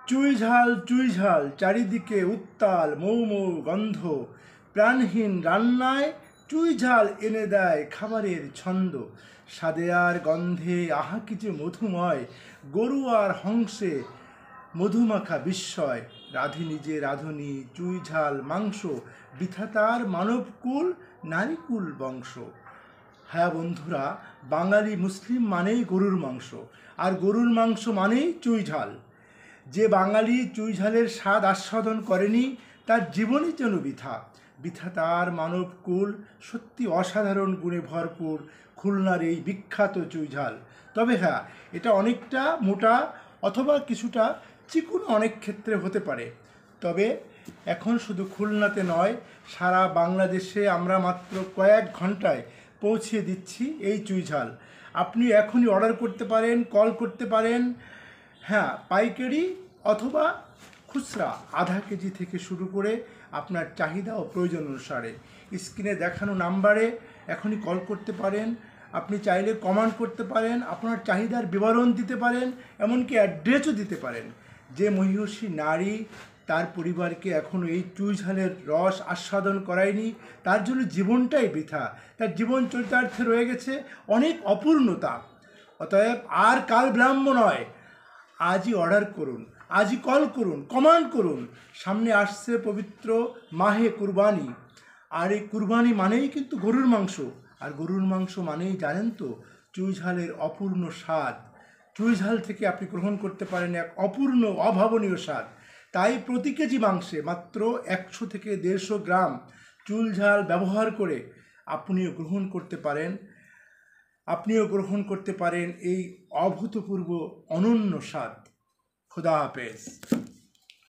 চুই ঝাল চারিদিকে উত্তাল মৌ মৌ গন্ধ, প্রাণহীন রান্নায় চুই ঝাল এনে দেয় খাবারের ছন্দ। স্বাদে আর গন্ধে আহা কি যে মধুময়, গরু আর হংসে মধুমাখা বিস্ময়। রাঁধে নিজে রাঁধুনি চুই ঝাল মাংস, বৃথা তার মানবকুল নারীকুল বংশ। হ্যাঁ বন্ধুরা, বাঙালি মুসলিম মানেই গরুর মাংস, আর গরুর মাংস মানেই চুই ঝাল। যে বাঙালি চুই ঝালের স্বাদ আস্বাদন করেনি তার জীবনই যেন বৃথা। বৃথা তার মানবকুল, সত্যি অসাধারণ গুণে ভরপুর খুলনার এই বিখ্যাত চুই ঝাল। তবে হ্যাঁ, এটা অনেকটা মোটা অথবা কিছুটা চিকুন অনেক ক্ষেত্রে হতে পারে। তবে এখন শুধু খুলনাতে নয়, সারা বাংলাদেশে আমরা মাত্র কয়েক ঘন্টায় পৌঁছে দিচ্ছি এই চুই ঝাল। আপনি এখনই অর্ডার করতে পারেন, কল করতে পারেন। হ্যাঁ, পাইকারি অথবা খুচরা আধা কেজি থেকে শুরু করে আপনার চাহিদা ও প্রয়োজন অনুসারে স্ক্রিনে দেখানো নাম্বারে এখনই কল করতে পারেন। আপনি চাইলে কমেন্ট করতে পারেন, আপনার চাহিদার বিবরণ দিতে পারেন, এমনকি অ্যাড্রেসও দিতে পারেন। যে মহিষী নারী তার পরিবারকে এখনও এই চুই ঝালের রস আস্বাদন করায়নি, তার জন্য জীবনটাই বৃথা। তার জীবন চরিতার্থে রয়ে গেছে অনেক অপূর্ণতা। অতএব আর কাল বিলম্ব নয়, আজই অর্ডার করুন, আজই কল করুন, কমেন্ট করুন। সামনে আসছে পবিত্র মাহে কুরবানি, আর এই কুরবানি মানেই কিন্তু গরুর মাংস। আর গরুর মাংস মানেই জানেন তো চুই ঝালের অপূর্ণ স্বাদ। চুই ঝাল থেকে আপনি গ্রহণ করতে পারেন এক অপূর্ণ অভাবনীয় স্বাদ। তাই প্রতি কেজি মাংসে মাত্র 100 থেকে 150 গ্রাম চুই ঝাল ব্যবহার করে আপনিও গ্রহণ করতে পারেন এই অভূতপূর্ব অনন্য স্বাদ। খোদা হাফেজ।